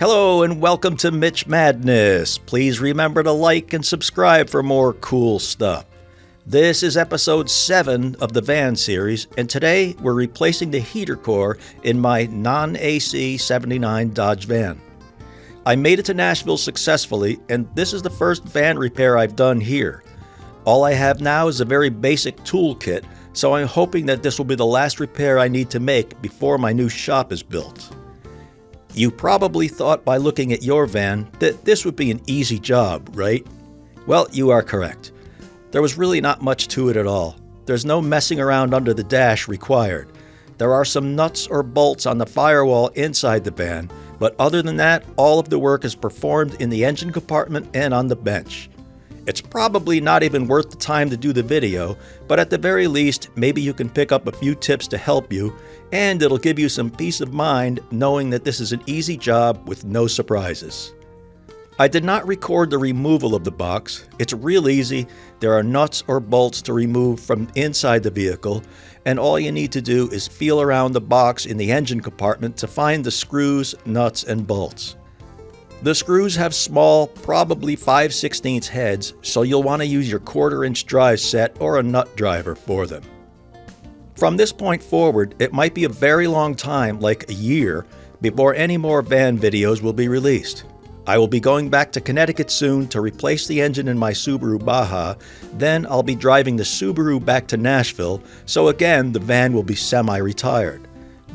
Hello and welcome to Mitch Madness. Please remember to like and subscribe for more cool stuff. This is episode 7 of the van series, and today we're replacing the heater core in my non-AC 79 Dodge van. I made it to Nashville successfully, and this is the first van repair I've done here. All I have now is a very basic toolkit, so I'm hoping that this will be the last repair I need to make before my new shop is built. You probably thought by looking at your van that this would be an easy job, right? Well, you are correct. There was really not much to it at all. There's no messing around under the dash required. There are some nuts or bolts on the firewall inside the van, but other than that, all of the work is performed in the engine compartment and on the bench. It's probably not even worth the time to do the video, but at the very least, maybe you can pick up a few tips to help you, and it'll give you some peace of mind knowing that this is an easy job with no surprises. I did not record the removal of the box. It's real easy. There are nuts or bolts to remove from inside the vehicle, and all you need to do is feel around the box in the engine compartment to find the screws, nuts, and bolts. The screws have small, probably 5/16 heads, so you'll want to use your 1/4-inch drive set or a nut driver for them. From this point forward, it might be a very long time, like a year, before any more van videos will be released. I will be going back to Connecticut soon to replace the engine in my Subaru Baja, then I'll be driving the Subaru back to Nashville, so again the van will be semi-retired.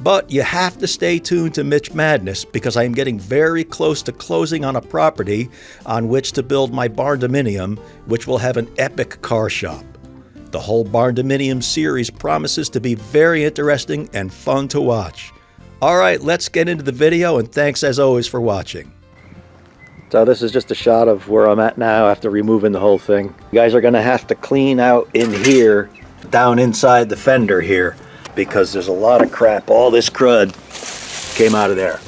But you have to stay tuned to Mitch Madness because I am getting very close to closing on a property on which to build my barndominium, which will have an epic car shop. The whole barndominium series promises to be very interesting and fun to watch. Alright, let's get into the video, and thanks as always for watching. So this is just a shot of where I'm at now after removing the whole thing. You guys are going to have to clean out in here, down inside the fender here, because there's a lot of crap. All this crud came out of there.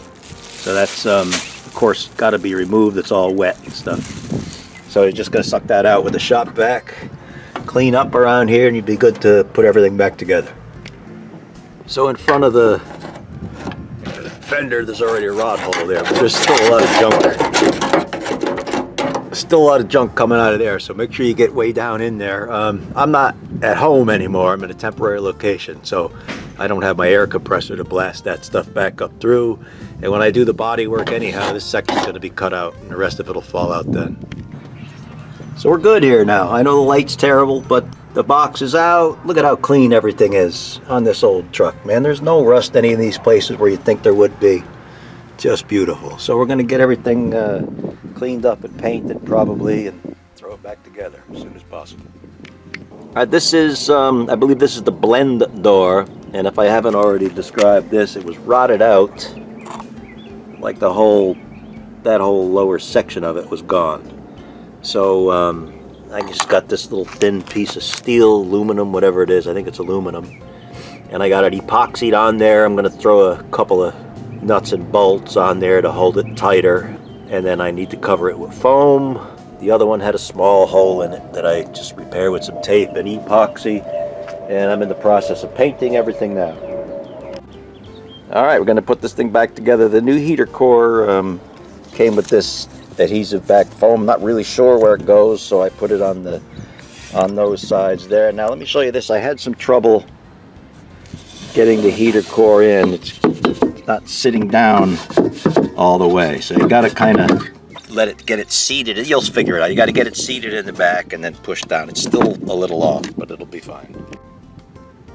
So that's, of course, got to be removed. It's all wet and stuff. So you're just going to suck that out with a shop vac, clean up around here, and you'd be good to put everything back together. So in front of the fender, there's already a rod hole there, but there's still a lot of junk. Still a lot of junk coming out of there, so make sure you get way down in there. I'm not at home anymore. I'm in a temporary location, so I don't have my air compressor to blast that stuff back up through. And when I do the body work anyhow, this section's going to be cut out, and the rest of it will fall out then. So we're good here now. I know the light's terrible, but the box is out. Look at how clean everything is on this old truck, man. There's no rust any of these places where you'd think there would be. Just beautiful. So we're going to get everything cleaned up and painted probably and throw it back together as soon as possible. Alright, this is, I believe this is the blend door, and if I haven't already described this, it was rotted out, like that whole lower section of it was gone. So I just got this little thin piece of steel, aluminum, whatever it is, I think it's aluminum, and I got it epoxied on there. I'm going to throw a couple of nuts and bolts on there to hold it tighter, and then I need to cover it with foam. The other one had a small hole in it that I just repaired with some tape and epoxy, and I'm in the process of painting everything now. Alright, we're going to put this thing back together. The new heater core came with this adhesive back foam. Not really sure where it goes, so I put it on those sides there. Now let me show you this. I had some trouble getting the heater core in. It's not sitting down all the way, so you got to kind of get it seated. You'll figure it out. You got to get it seated in the back and then push down. It's still a little off, but it'll be fine.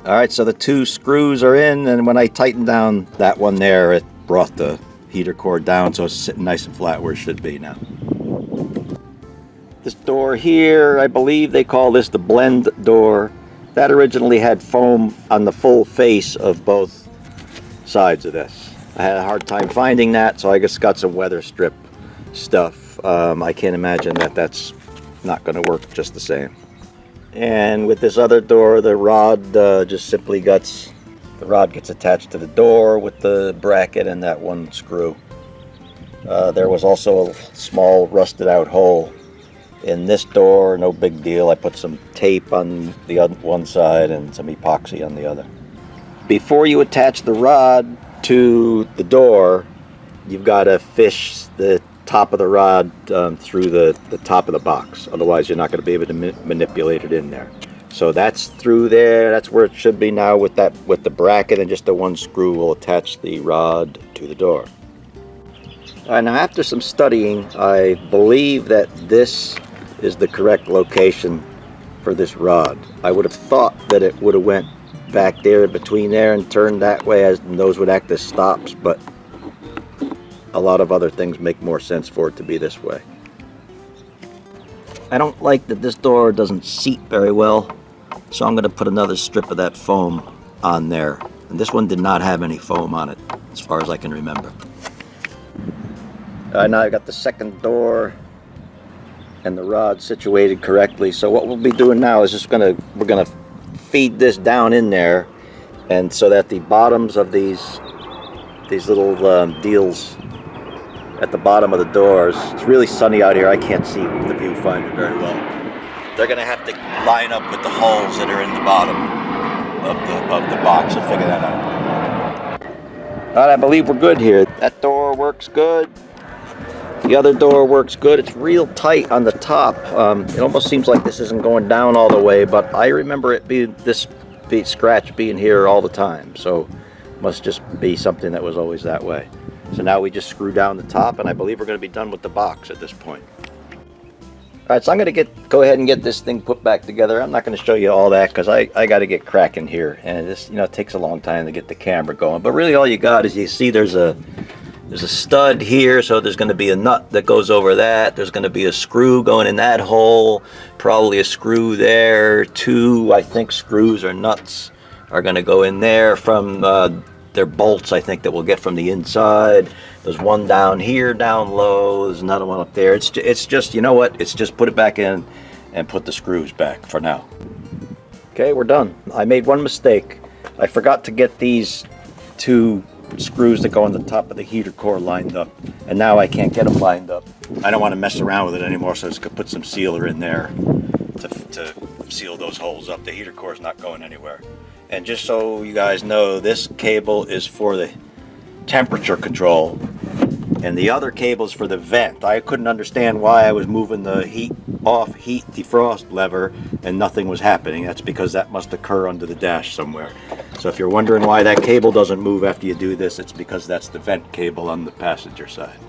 Alright, so the 2 screws are in, and when I tightened down that one there, it brought the heater core down, so it's sitting nice and flat where it should be now. This door here, I believe they call this the blend door. That originally had foam on the full face of both sides of this. I had a hard time finding that, so I just got some weather strip stuff. I can't imagine that that's not going to work just the same. And with this other door, the rod just simply gets attached to the door with the bracket and that one screw. There was also a small rusted out hole in this door, no big deal. I put some tape on the one side and some epoxy on the other. Before you attach the rod to the door, you've got to fish the top of the rod through the top of the box. Otherwise, you're not going to be able to manipulate it in there. So that's through there. That's where it should be now with the bracket, and just the one screw will attach the rod to the door. And after some studying, I believe that this is the correct location for this rod. I would have thought that it would have went back there between there and turned that way, as those would act as stops, but a lot of other things make more sense for it to be this way. I don't like that this door doesn't seat very well, so I'm going to put another strip of that foam on there. And this one did not have any foam on it, as far as I can remember. Now I've got the second door and the rod situated correctly. So what we'll be doing now is just we're gonna feed this down in there, and so that the bottoms of these little deals at the bottom of the doors. It's really sunny out here. I can't see the viewfinder very well. They're gonna have to line up with the holes that are in the bottom of the box. I'll figure that out. All right, I believe we're good here. That door works good. The other door works good. It's real tight on the top. It almost seems like this isn't going down all the way, but I remember it being scratch being here all the time. So it must just be something that was always that way. So now we just screw down the top, and I believe we're going to be done with the box at this point. All right, so I'm going to go ahead and get this thing put back together. I'm not going to show you all that because I got to get cracking here, and this, it takes a long time to get the camera going. But really, all you got is, you see, there's a stud here, so there's going to be a nut that goes over that. There's going to be a screw going in that hole, probably a screw there. 2, I think, screws or nuts are going to go in there from their bolts, I think, that we'll get from the inside. There's one down here, down low. There's another one up there. It's just, you know what? It's just put it back in and put the screws back for now. Okay, we're done. I made one mistake. I forgot to get these 2 screws that go on the top of the heater core lined up, and now I can't get them lined up. I don't want to mess around with it anymore, so I just could put some sealer in there to seal those holes up. The heater core is not going anywhere. And just so you guys know, this cable is for the temperature control, and the other cable is for the vent. I couldn't understand why I was moving the heat defrost lever and nothing was happening. That's because that must occur under the dash somewhere. So if you're wondering why that cable doesn't move after you do this, it's because that's the vent cable on the passenger side.